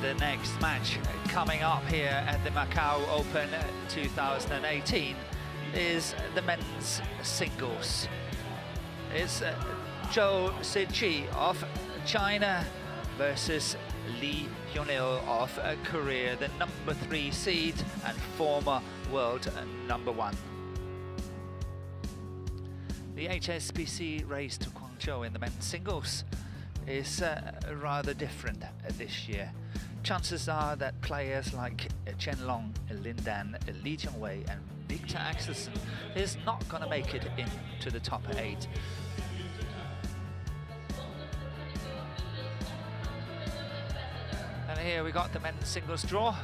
the next match coming up here at the Macau Open 2018 is the men's singles. It's Zhou Ziqi of China versus Lee Hyun-il of Korea, the #3 seed and former world #1. The HSBC race to Guangzhou in the men's singles is rather different this year. Chances are that players like Chen Long, Lin Dan, Lee Jianwei and Victor Axelsen is not going to make it into the top 8. And here we got the men's singles draw,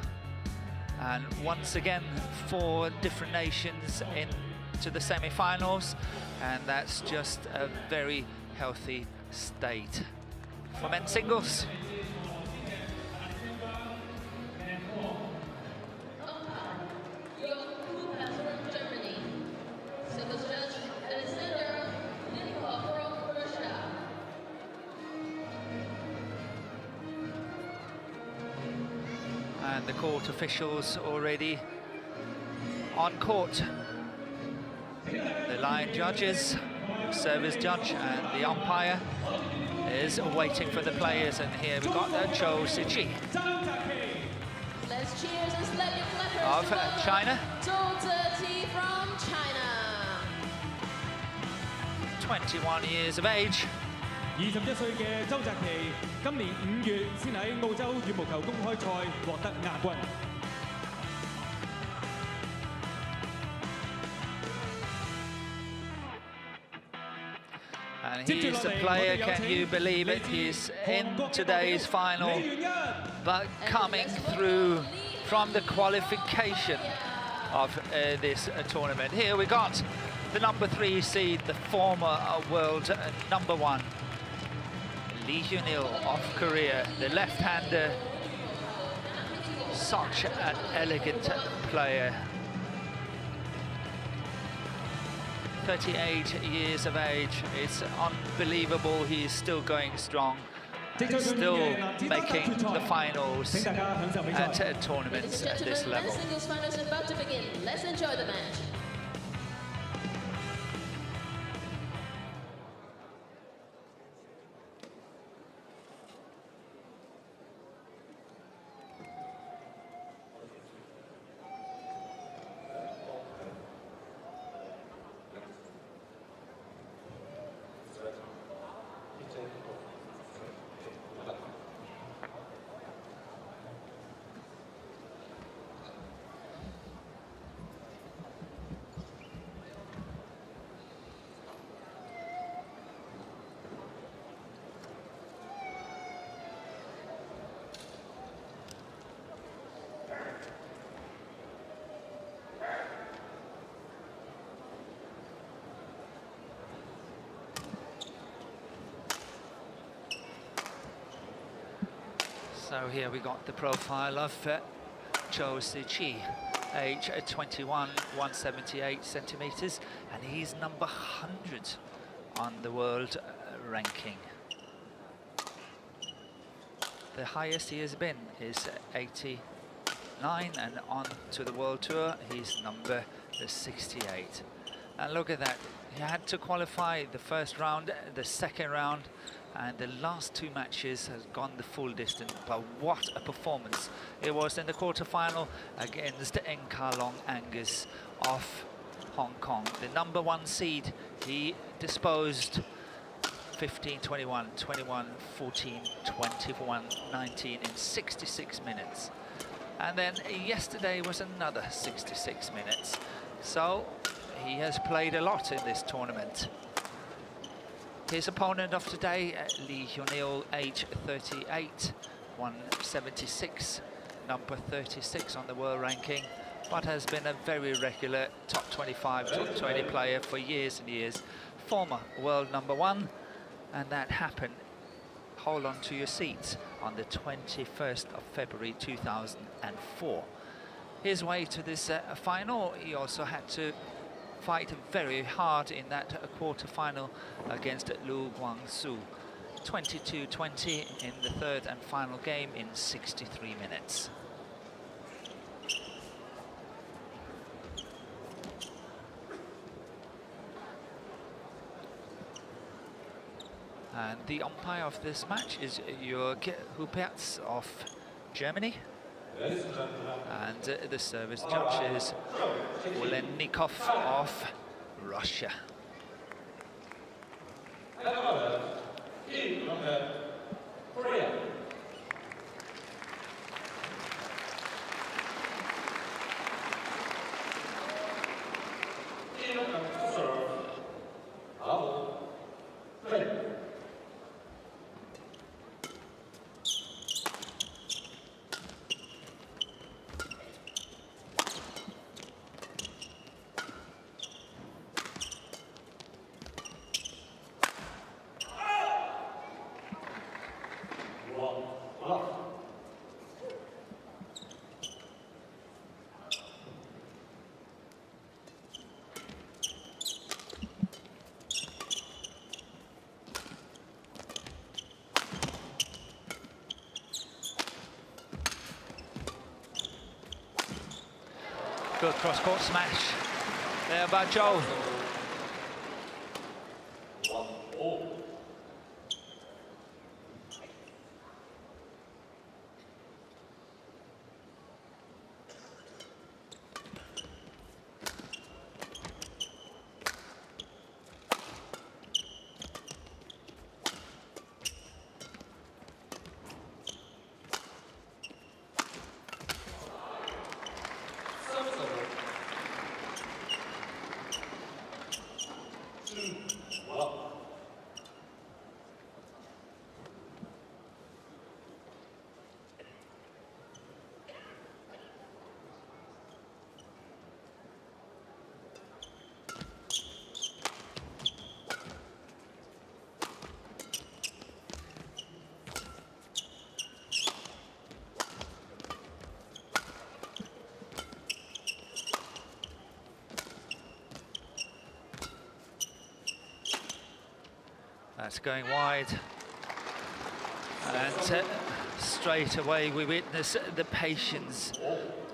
and once again 4 different nations into the semi-finals, and that's just a very healthy state for men's singles. And the court officials already on court. The line judges, service judge and the umpire is waiting for the players, and here we've got Zhou Ziqi Let's cheers and slap your clappers of China. Zhou Ziqi from China. 21 years of age. 21歲嘅周澤奇，今年5月先喺澳洲羽毛球公開賽獲得亞軍。 And he's a player, can you believe it? He's in today's final, but coming through from the qualification of this tournament. Here we got the #3 seed, the former world #1, Lee Hyun-il of Korea, the left-hander. Such an elegant player. 38 years of age. It's unbelievable. He's still going strong and still making the finals at tournaments at this level. Men's singles finals are about to begin. Let's enjoy the match. So here we got the profile of Zhou Ziqi, age 21, 178 centimeters, and he's number 100 on the world ranking. The highest he has been is 89, and on to the world tour, he's number 68. And look at that, he had to qualify the first round, the second round, and the last 2 matches has gone the full distance. But what a performance it was in the quarterfinal against Enkalong Angus of Hong Kong, the #1 seed. He disposed 15-21, 21-14, 21-19 in 66 minutes. And then yesterday was another 66 minutes. So he has played a lot in this tournament. His opponent of today, Lee Hyun-il, age 38, 176, number 36 on the world ranking, but has been a very regular top 25, top 20 player for years and years. Former world #1, and that happened, hold on to your seats, on the 21st of February 2004. His way to this final, he also had to fight very hard in that quarter-final against Lu Guangzu. 22-20 in the third and final game in 63 minutes. And the umpire of this match is Jörg Hupertz of Germany. And the service judge is Olenikov of Russia. Good cross-court smash there by Joe. That's going wide, and straight away we witness the patience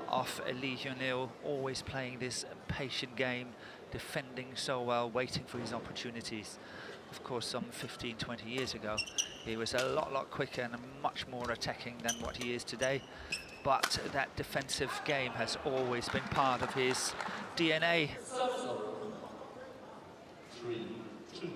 of Lee Hyun-il, always playing this patient game, defending so well, waiting for his opportunities. Of course, some 15-20 years ago, he was a lot quicker and much more attacking than what he is today. But that defensive game has always been part of his DNA. 3-2.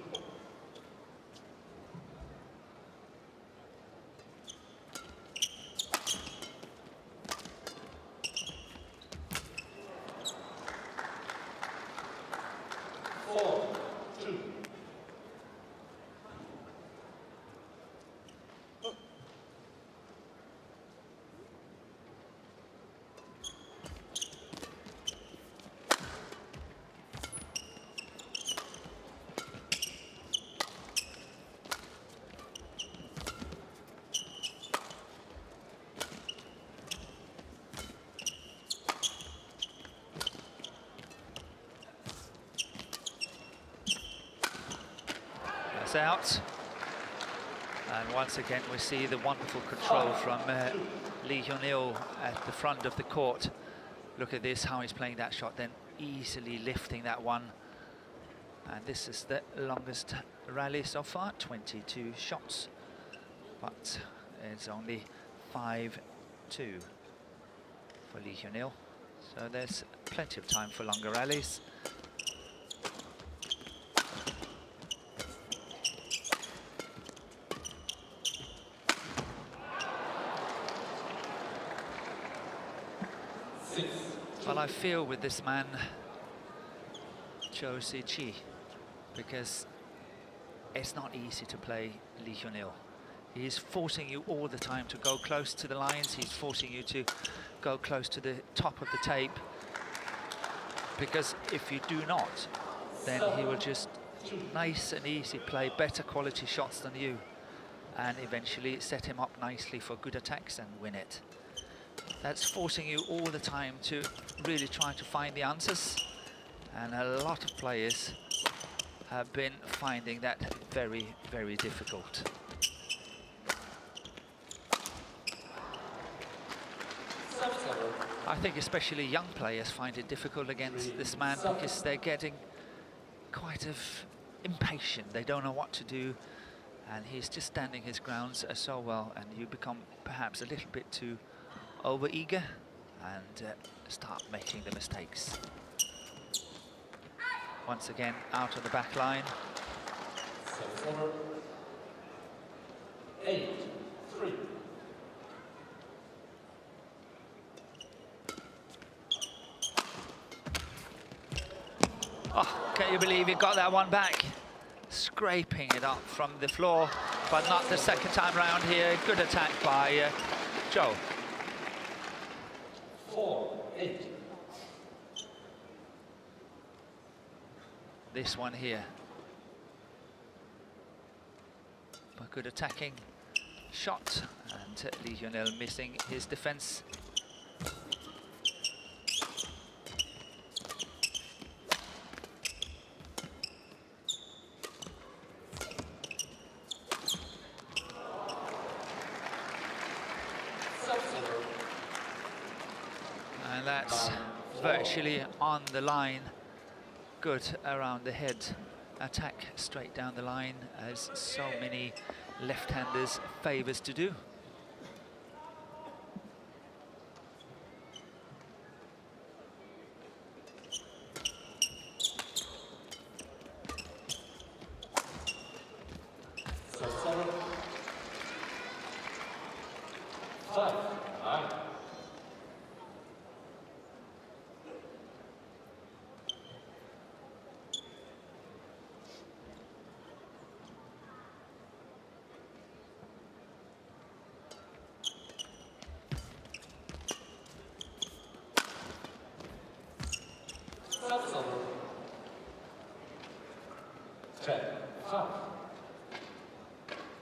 Out, and once again we see the wonderful control from Lee Hyun-il at the front of the court. Look at this, how he's playing that shot, then easily lifting that one. And this is the longest rally so far, 22 shots, but it's only 5-2 for Lee Hyun-il, so there's plenty of time for longer rallies. Well, I feel with this man, Zhou Ziqi, because it's not easy to play Lee Hyun-il. He's forcing you all the time to go close to the lines. He's forcing you to go close to the top of the tape, because if you do not, then he will just nice and easy play better quality shots than you, and eventually set him up nicely for good attacks and win it. That's forcing you all the time to really try to find the answers, and a lot of players have been finding that very difficult. I think especially young players find it difficult against this man because they're getting quite impatient. They don't know what to do, and he's just standing his grounds so well, and you become perhaps a little bit too over-eager and start making the mistakes. Once again, out of the back line. 8-3. Oh, can you believe he got that one back? Scraping it up from the floor, but not the second time round here. Good attack by Zhou. 4-8. This one here. But good attacking shot, and Lee Hyun-il missing his defense. And that's virtually on the line. Good around the head attack straight down the line, as so many left-handers favours to do.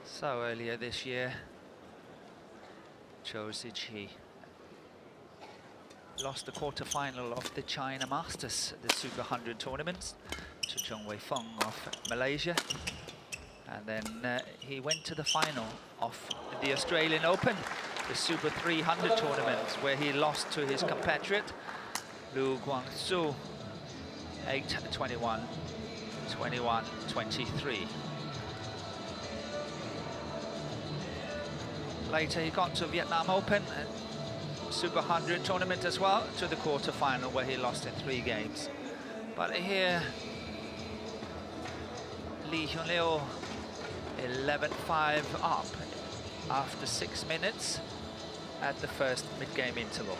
So earlier this year, Zhou Ziqi lost the quarter-final of the China Masters, the Super 100 tournament, to Zhong Weifeng of Malaysia. And then he went to the final of the Australian Open, the Super 300 tournament, where he lost to his compatriot, Lu Guangzu, 8-21, 21-23. Later he got to Vietnam Open, Super 100 tournament as well, to the quarter-final where he lost in 3 games. But here, Lee Hyun-il 11-5 up after 6 minutes at the first mid-game interval.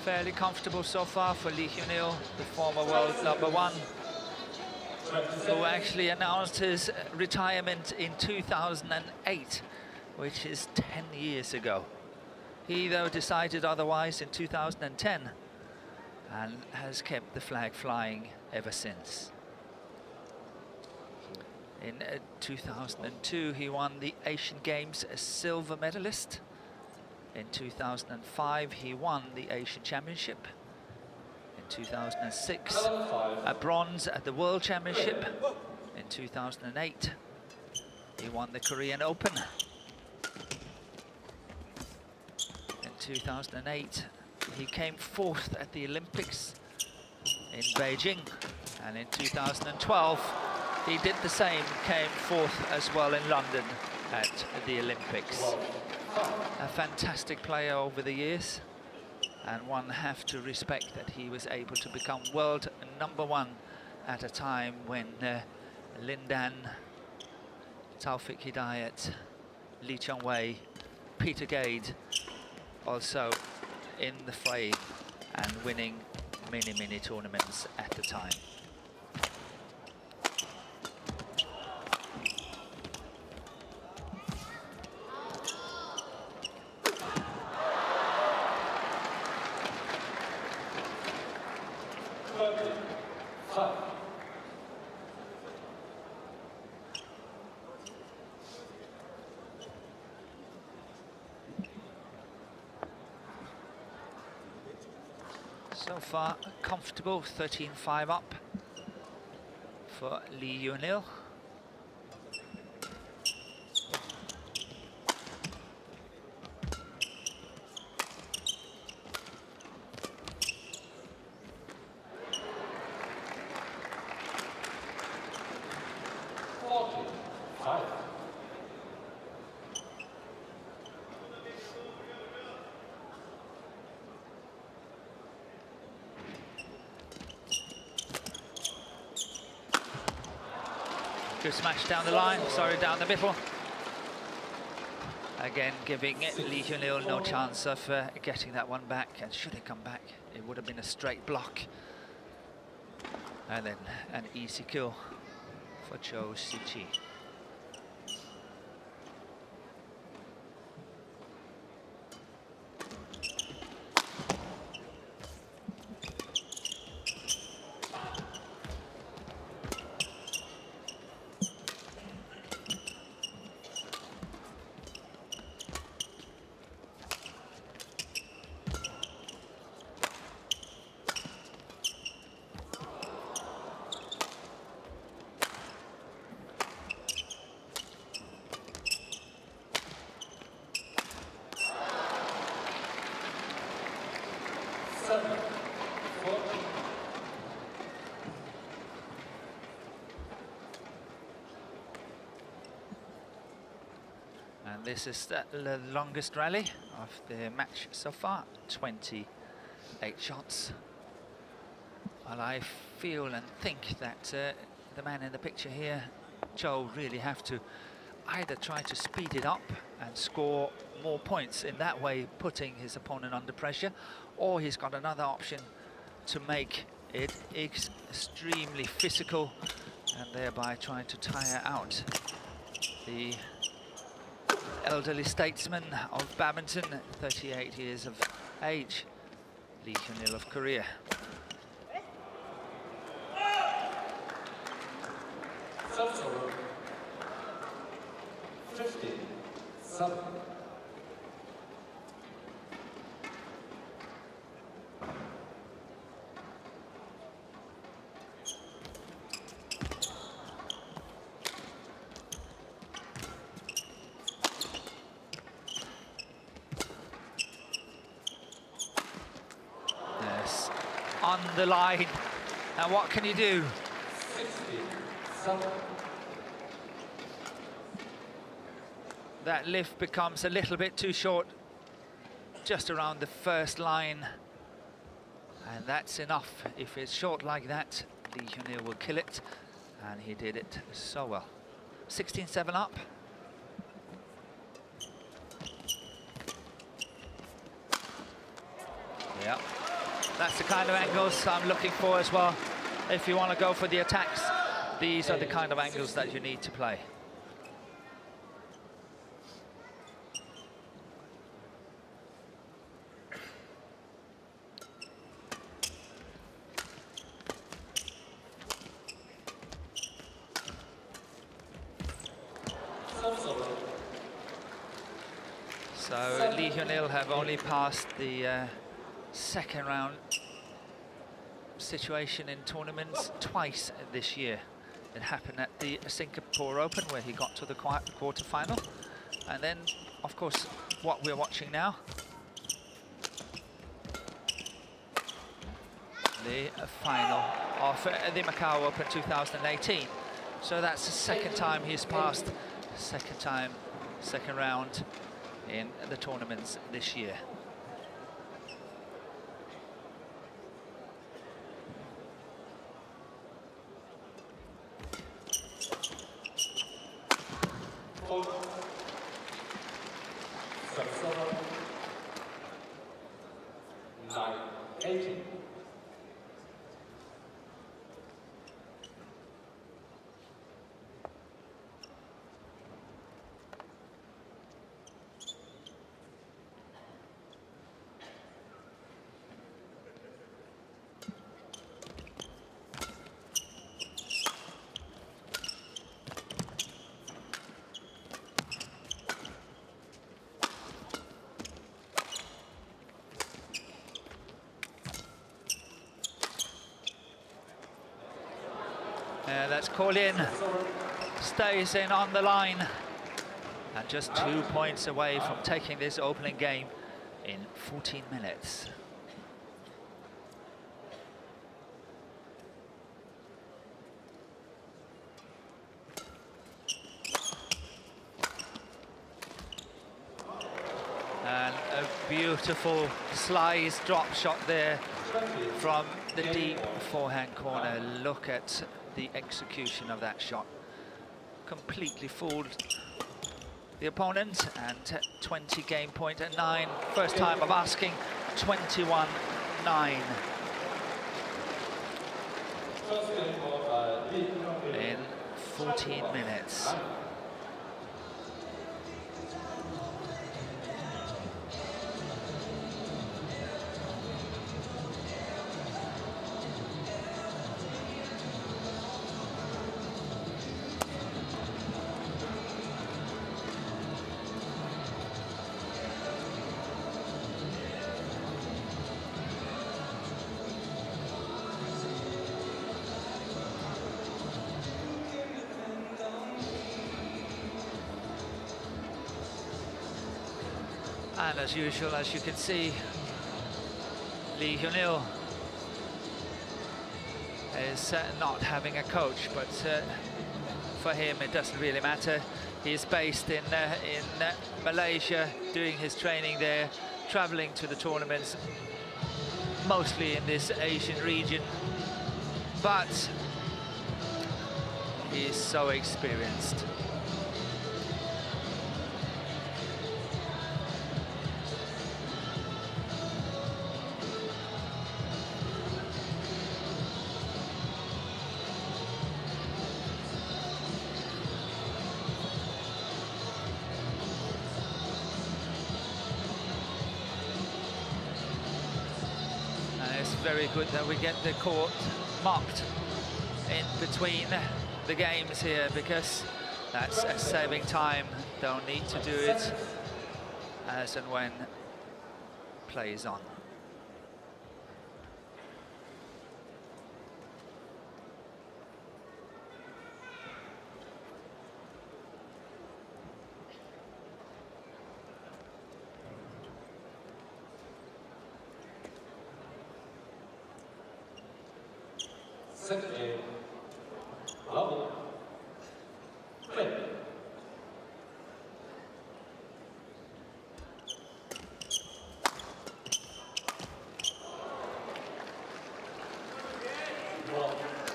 Fairly comfortable so far for Lee Hyun-il, the former world #1, who actually announced his retirement in 2008, which is 10 years ago. He, though, decided otherwise in 2010 and has kept the flag flying ever since. In 2002, he won the Asian Games as silver medalist. In 2005, he won the Asian Championship. In 2006, a bronze at the World Championship. In 2008, he won the Korean Open. In 2008, he came 4th at the Olympics in Beijing. And in 2012, he did the same, came 4th as well in London at the Olympics. A fantastic player over the years, and one have to respect that he was able to become world #1 at a time when Lin Dan, Taufik Hidayat, Lee Chong-wei, Peter Gade also in the fray and winning many tournaments at the time. So far, comfortable, 13-5 up for Lee Hyun-il. Good smash down the line, sorry, down the middle. Again, giving Lee Hyun-il no chance of getting that one back, and should it come back, it would have been a straight block. And then an easy kill for Cho Si-chi. And this is the longest rally of the match so far, 28 shots. Well, I feel and think that the man in the picture here, Cho, really have to either try to speed it up and score more points, in that way putting his opponent under pressure, or he's got another option to make it extremely physical and thereby trying to tire out the elderly statesman of badminton, 38 years of age, Lee Hyun-il of Korea. Serve 50-7. Yes, on the line. Now what can you do? 60-7. That lift becomes a little bit too short, just around the first line. And that's enough. If it's short like that, Lee Hyun-il will kill it. And he did it so well. 16-7 up. Yeah, that's the kind of angles I'm looking for as well. If you want to go for the attacks, these are the kind of angles that you need to play. So Lee Hyun-il have only passed the second round situation in tournaments twice this year. It happened at the Singapore Open, where he got to the quarter-final. And then, of course, what we're watching now, the final of the Macau Open 2018. So that's the second time he's passed, second round in the tournaments this year. Serve 9-18. That's called in, stays in on the line, and just 2 points away from taking this opening game in 14 minutes. And a beautiful slice drop shot there from the deep forehand corner. Look at the execution of that shot. completely fooled the opponent, and 20 game point at 9. First time of asking, 21-9. First game of Li Yonglin. In 14 minutes. And as usual, as you can see, Lee Hyun-il is not having a coach, but for him it doesn't really matter. He's based in Malaysia, doing his training there, traveling to the tournaments, mostly in this Asian region, but he's so experienced. Very good that we get the court marked in between the games here, because that's saving time. Don't need to do it as and when play is on. Second game, level 3.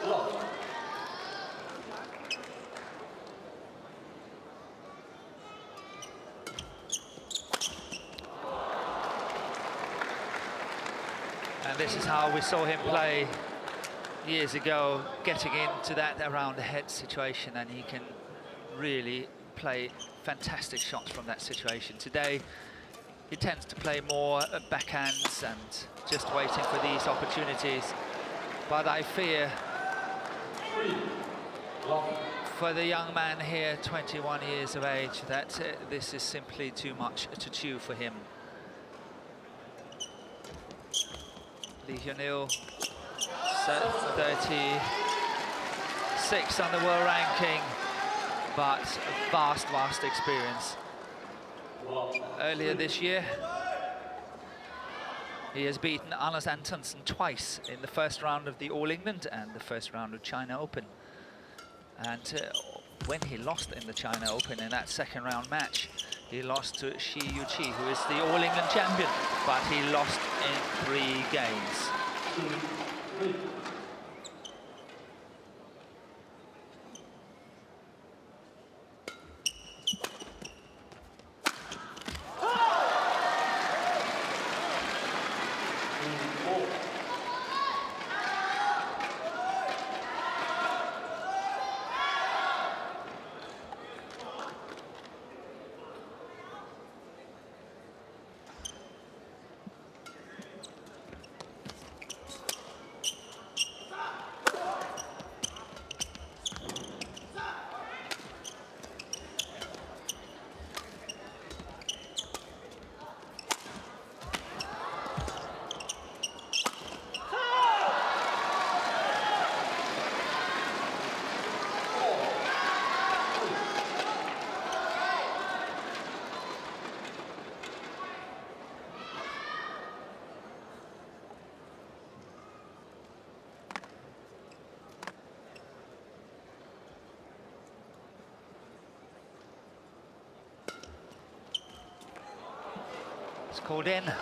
Love. And this is how we saw him play years ago, getting into that around the head situation, and he can really play fantastic shots from that situation. Today he tends to play more backhands and just waiting for these opportunities, but I fear for the young man here, 21 years of age, that this is simply too much to chew for him. Lee Hyun-il, 36 on the world ranking, but vast experience. Earlier this year, he has beaten Anders Antonsen twice in the first round of the All England and the first round of China Open. And when he lost in the China Open in that second round match, he lost to Shi Yuqi, who is the All England champion, but he lost in 3 games. It's called in. 5-3.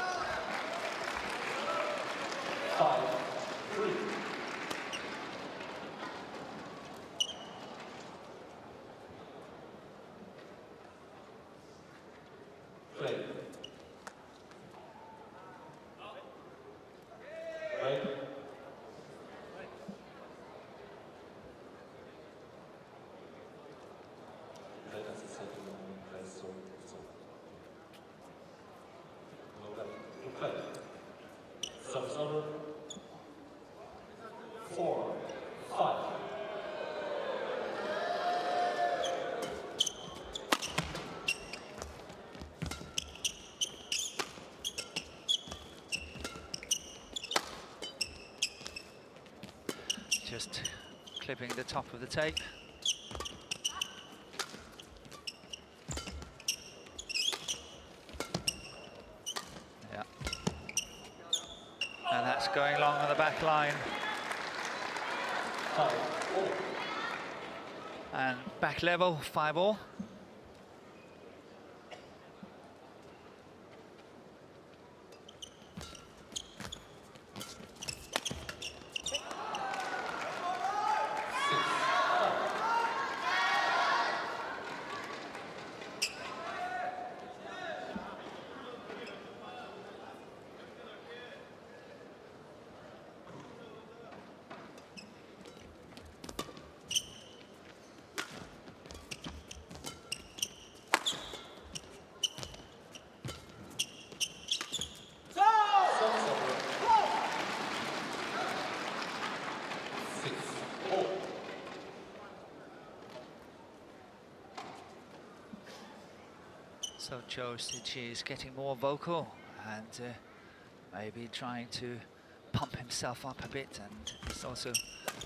play. Right. Let us second play so. Play. Sub 4, 5. Just clipping the top of the tape. Yeah. And that's going long on the back line. 5, 4. And back level, 5-all. So Zhou Ziqi is getting more vocal and maybe trying to pump himself up a bit, and he's also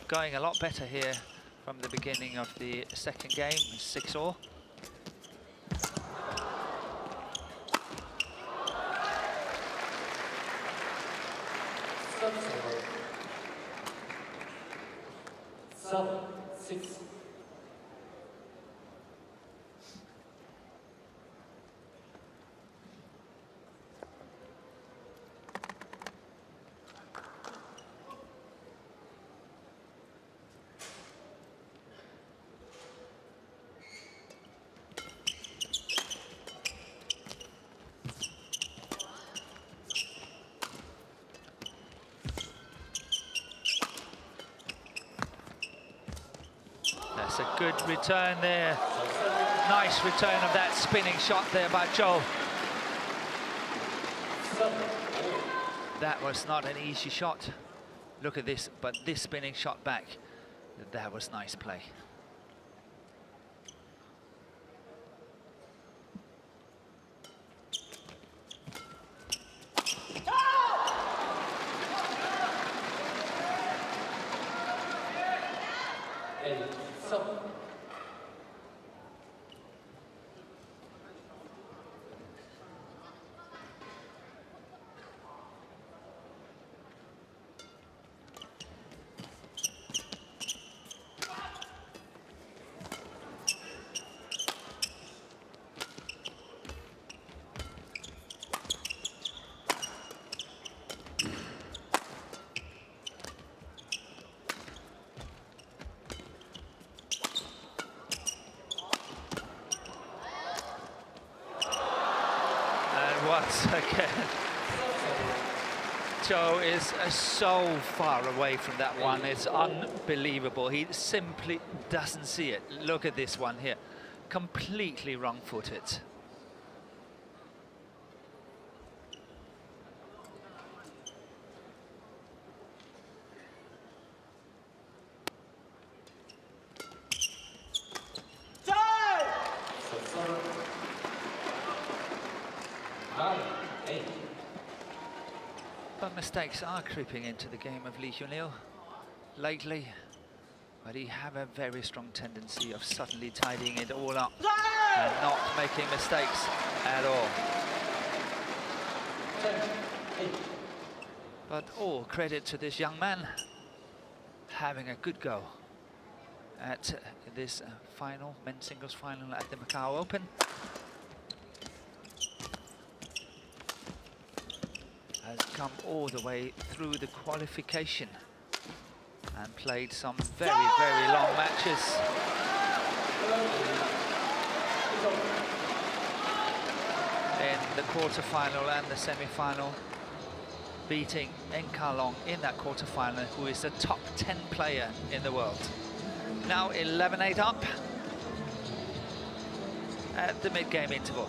going a lot better here from the beginning of the second game, 6-all. Seven, 6. That's a good return there. Nice return of that spinning shot there by Zhou. That was not an easy shot. Look at this, but this spinning shot back, that was nice play. Once again, Zhou is so far away from that one. It's unbelievable. He simply doesn't see it. Look at this one here. Completely wrong-footed. But mistakes are creeping into the game of Lee Hyun-il lately, but he have a very strong tendency of suddenly tidying it all up and not making mistakes at all. But all credit to this young man having a good go at this final, men's singles final at the Macau Open. Has come all the way through the qualification and played some very, very long matches. in the quarter-final and the semi-final, beating Encarlong in that quarter-final, who is a top 10 player in the world. Now 11-8 up at the mid-game interval.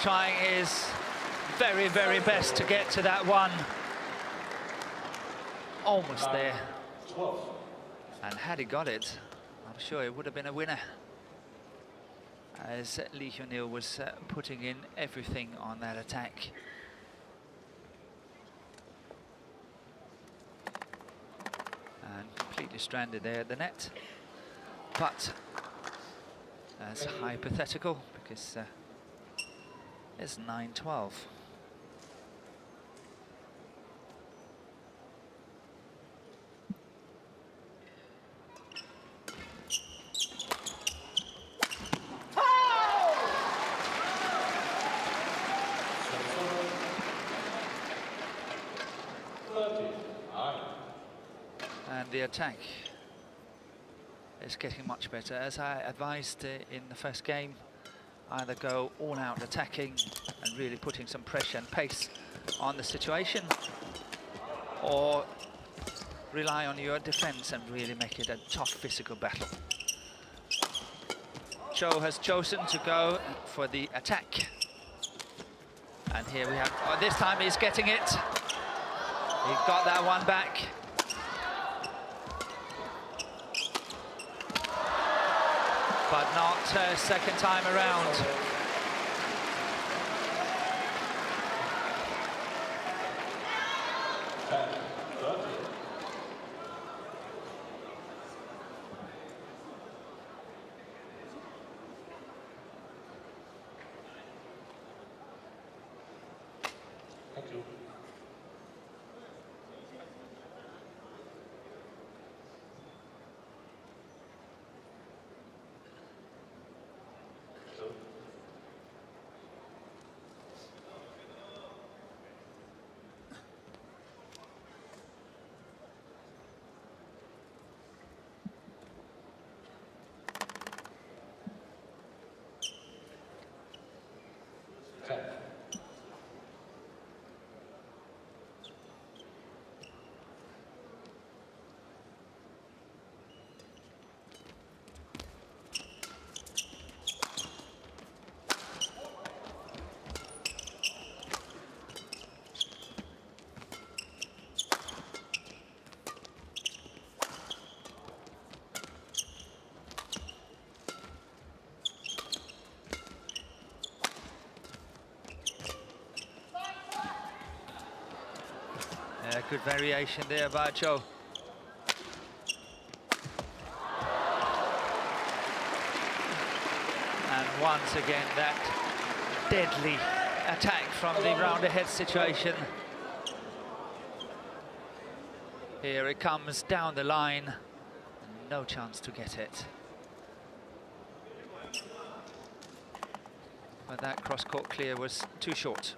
Trying his very, very best to get to that one. Almost there. And had he got it, I'm sure it would have been a winner. As Lee Hyun-il was putting in everything on that attack. And completely stranded there at the net. But that's hypothetical, because it's 9-12. And the attack is getting much better. As I advised in the first game, either go all out attacking and really putting some pressure and pace on the situation, or rely on your defense and really make it a tough physical battle. Cho has chosen to go for the attack. And here we have, oh, this time he's getting it. He got that one back. But not second time around. Thank you. Yeah, good variation there by Cho. And once again, that deadly attack from the round ahead situation. Here it comes down the line, no chance to get it. But that cross-court clear was too short.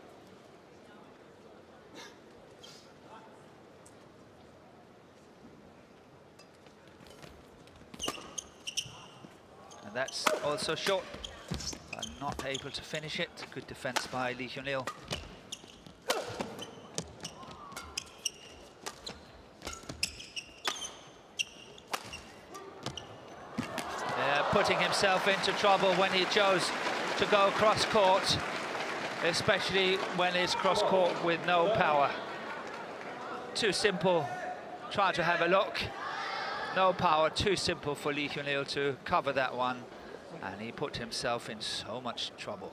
And that's also short, but not able to finish it. Good defense by Lee Hyun-il. Putting himself into trouble when he chose to go cross-court, especially when it's cross-court with no power. Too simple, try to have a look. No power, too simple for Lee Hyun-il to cover that one, and he put himself in so much trouble.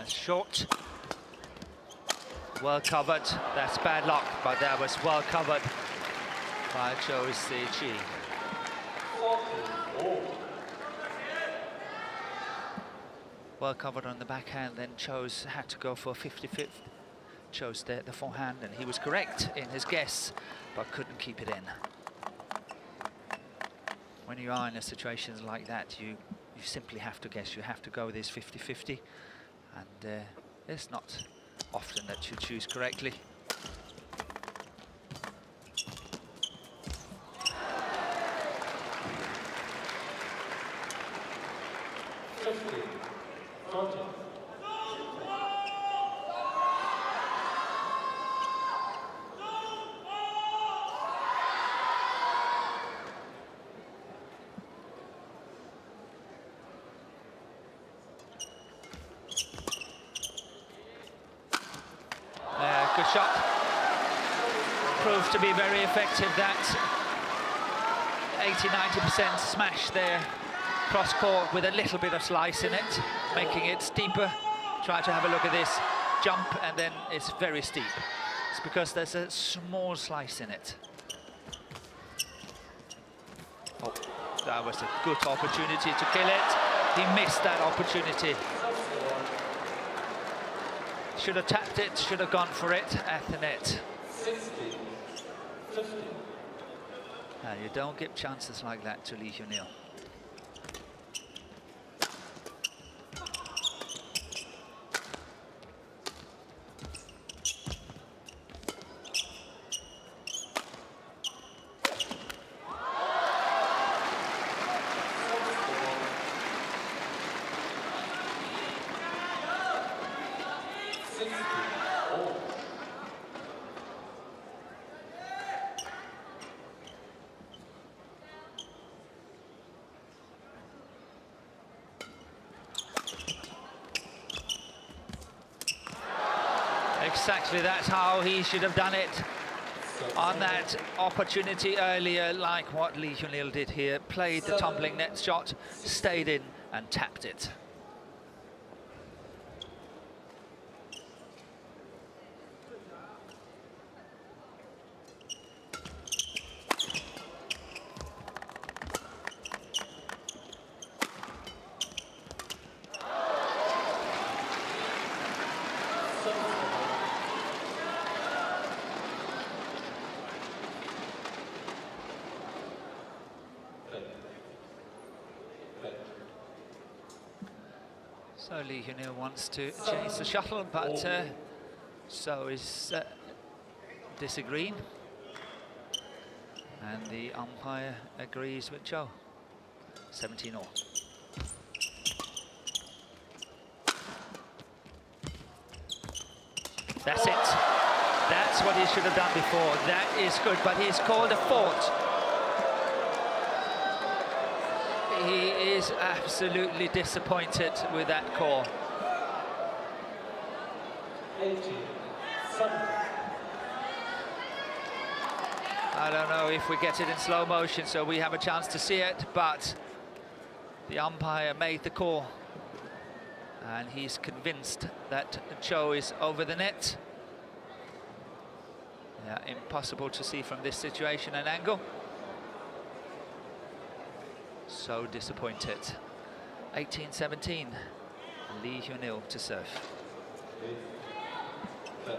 Short, well covered. That's bad luck, but that was well covered by Zhou Ziqi. Well covered on the backhand, then chose had to go for 50-50. Chose the forehand, and he was correct in his guess, but couldn't keep it in. When you are in a situation like that, you simply have to guess. You have to go with this 50-50. And it's not often that you choose correctly. Good shot. Proved to be very effective. That 80–90% smash there, cross court with a little bit of slice in it, making it steeper. Try to have a look at this jump, and then it's very steep. It's because there's a small slice in it. Oh, that was a good opportunity to kill it. He missed that opportunity. Should have tapped it, should have gone for it at the net. 60-50. And you don't give chances like that to Lee Hyun-il. Exactly, that's how he should have done it on that opportunity earlier, like what Lee Hyun-il did here. Played the tumbling net shot, stayed in and tapped it. So Lee Hyun-il wants to change the shuttle, but so is disagreeing. And the umpire agrees with Cho. 17-all. That's it. That's what he should have done before. That is good, but he's called a fault. He is absolutely disappointed with that call. 18, I don't know if we get it in slow motion, so we have a chance to see it, but the umpire made the call. And he's convinced that Cho is over the net. Yeah, impossible to see from this situation and angle. So disappointed. 18-17, Lee Hyun-il to serve. 10.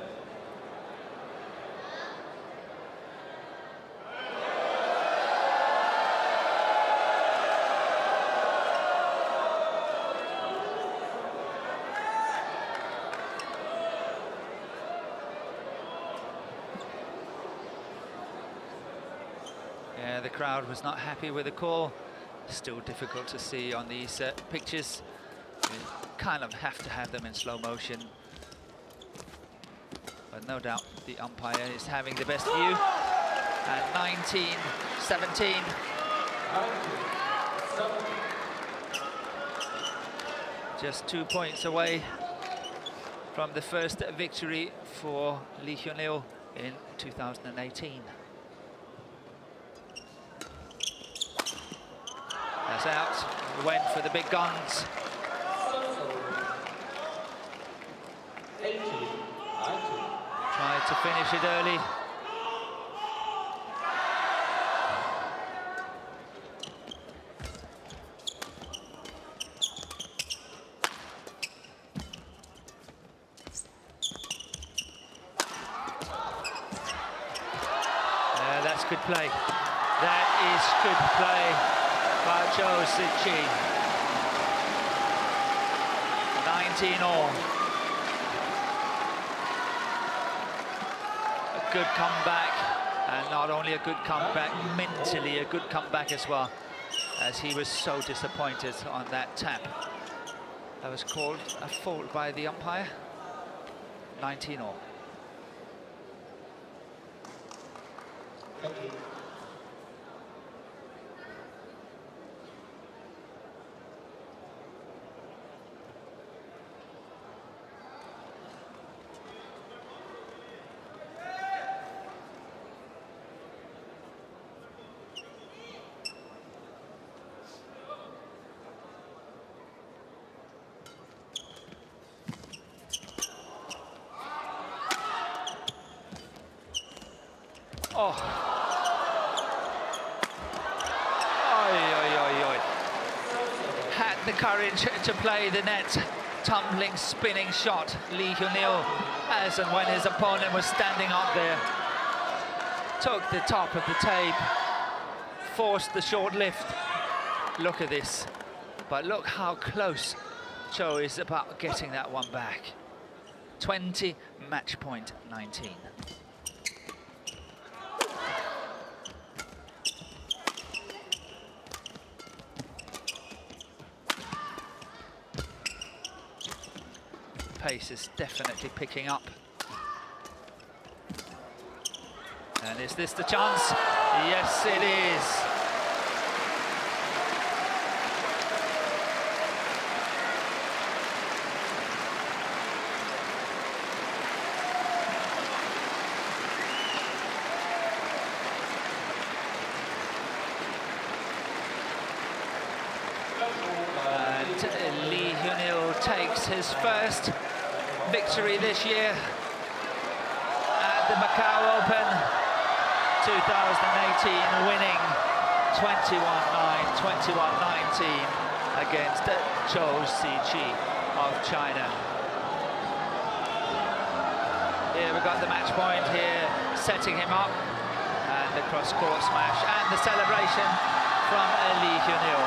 Yeah, the crowd was not happy with the call. Still difficult to see on these pictures. You kind of have to have them in slow motion. But no doubt the umpire is having the best view. And 19-17. Just 2 points away from the first victory for Lee Hyun-il in 2018. That's out. Went for the big guns. 18, 19. Tried to finish it early. Yeah, that's good play. That is good play by Cho Si-chi. 19-all. A good comeback, and not only a good comeback, mentally a good comeback as well, as he was so disappointed on that tap. That was called a fault by the umpire. 19-all. Thank you. Oh. Oi, oi, oi, oi. Had the courage to play the net. Tumbling, spinning shot. Lee Hyun-il, as and when his opponent was standing up there. Took the top of the tape. Forced the short lift. Look at this. But look how close Cho is about getting that one back. 20, match point 19. Pace is definitely picking up. And is this the chance? Yes, it is. And Lee Hyun-il takes his first victory this year at the Macau Open 2018, winning 21-9, 21-19 against Cho Si-chi of China. we've got the match point here, setting him up. And the cross-court smash and the celebration from Lee Hyun-il.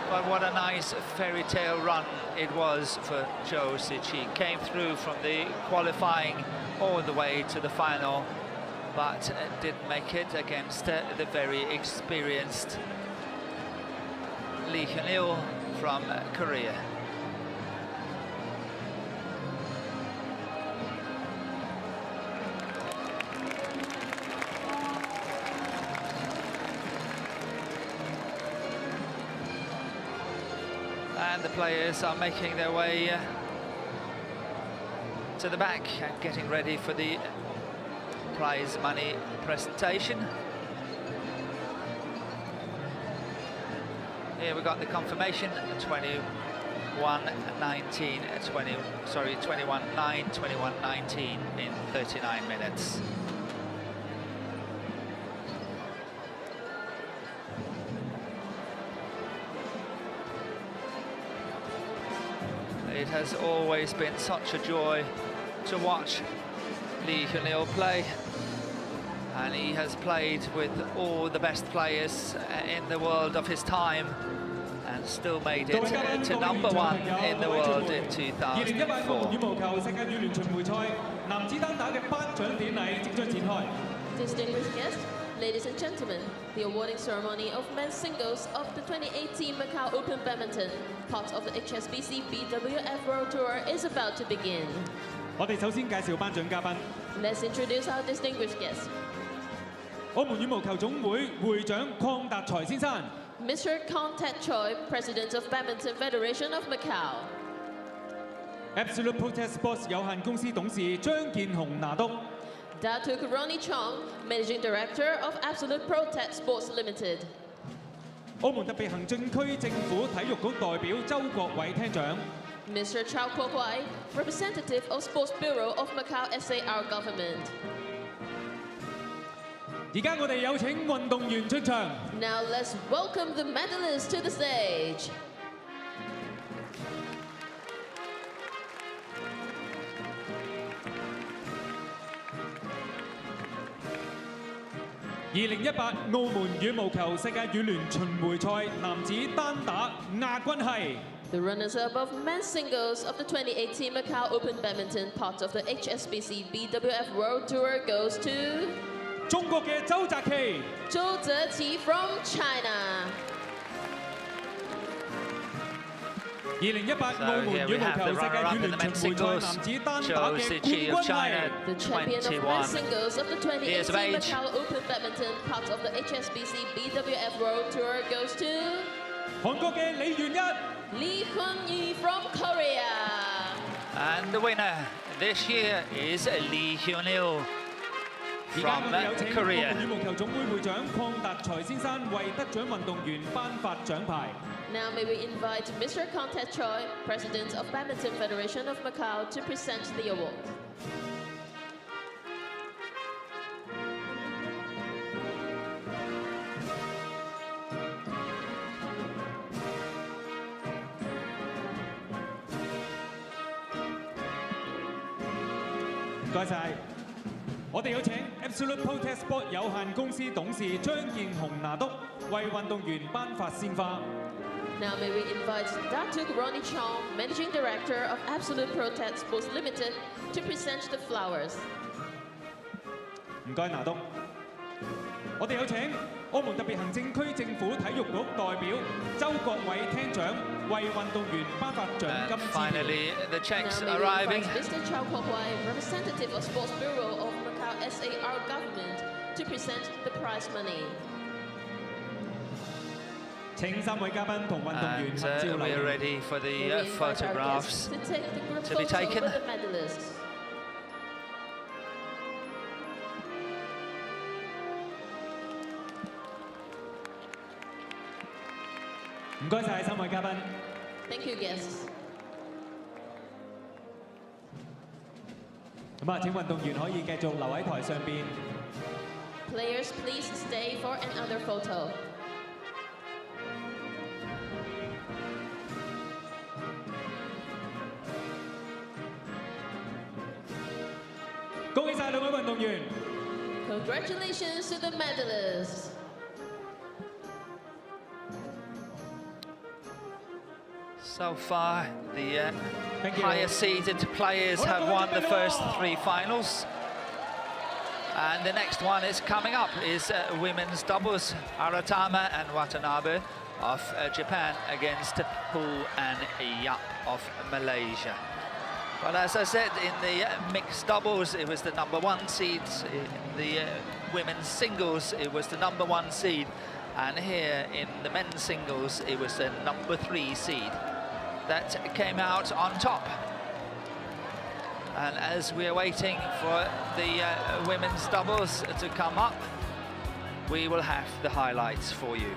But what a nice fairy tale run it was for Zhou Ziqi. Came through from the qualifying all the way to the final, but didn't make it against the very experienced Lee Hyun-il from Korea. And the players are making their way to the back and getting ready for the prize money presentation. Here we got the confirmation, 21-9, 21-19 in 39 minutes. It has always been such a joy to watch Lee Hyun-il play, and he has played with all the best players in the world of his time and still made it to number one in the world in 2004. Distinguished guests, ladies and gentlemen, the awarding ceremony of men's singles of the 2018 Macau Open Badminton, part of the HSBC BWF World Tour, is about to begin. Let's introduce our distinguished guests. 澳門羽毛球總會會長邝達才先生。 Mr. Kong Tat Choi, President of Badminton Federation of Macau. Absolute Protest Sports 有限公司董事張建雄拿督。 Datuk Ronnie Chong, Managing Director of Absolute Protest Sports Limited. 澳門特別行政區政府體育局代表周國偉廳長。 Mr. Chao Kuo-kwai, Representative of Sports Bureau of Macau SAR Government. 而家我哋有請運動員出場。 Now let's welcome the medalists to the stage. 2018澳門羽毛球世界羽聯巡迴賽男子單打亞軍係 The runners-up of men's singles of the 2018 Macau Open Badminton, part of the HSBC BWF World Tour, goes to 中國嘅周澤奇。 Zhou Ziqi from China. 2018澳門羽毛球世界羽聯巡迴賽男子單打嘅冠軍係 The champion of men's 21 singles of the 2018 years of age. Macau Open Badminton, part of the HSBC BWF World Tour, goes to 韓國嘅李元一。 Lee Hyun-il from Korea. And the winner this year is Lee Hyun-il 而家 from 我哋有請澳 Korea. 門羽毛球總會會長邝達才先生為得獎運動員頒發獎牌。 Now may we invite Mr. Kong Tat Choi, President of Badminton Federation of Macau, to present the award. 唔該晒。我哋有請 Absolute Protest Sport 有限公司董事張建雄拿督為運動員頒發鮮花。 Now may we invite Datuk Ronnie Chong, Managing Director of Absolute Protest Sports Limited, to present the flowers. 唔該，拿督。我哋有請澳門特別行政區政府體育局代表周國偉廳長為運動員頒發獎 And 金支票。 finally, the checks Now may we arriving. invite Mr. Chao Kuo-kwai, Representative of Sports Bureau of Macau SAR Government, to present the prize money. 請3位嘉賓同運動員 And 合照 we are 留念。 ready for May the we invite our photographs guests to take the group to be photo taken. with the medalists. 唔該晒3位嘉賓。 Thank you, guests. 咁啊，請運動員可以繼續留喺台上邊。Players, please stay for another photo. Congratulations to the medalists. So far, the Thank you. higher seeded players have won the first 3 finals. And the next one is coming up is women's doubles, Aratama and Watanabe of Japan against Hu and Yap of Malaysia. But as I said, in the mixed doubles, it was the #1 seeds. In the women's singles, it was the #1 seed. And here in the men's singles, it was the #3 seed that came out on top. And as we are waiting for the women's doubles to come up, we will have the highlights for you.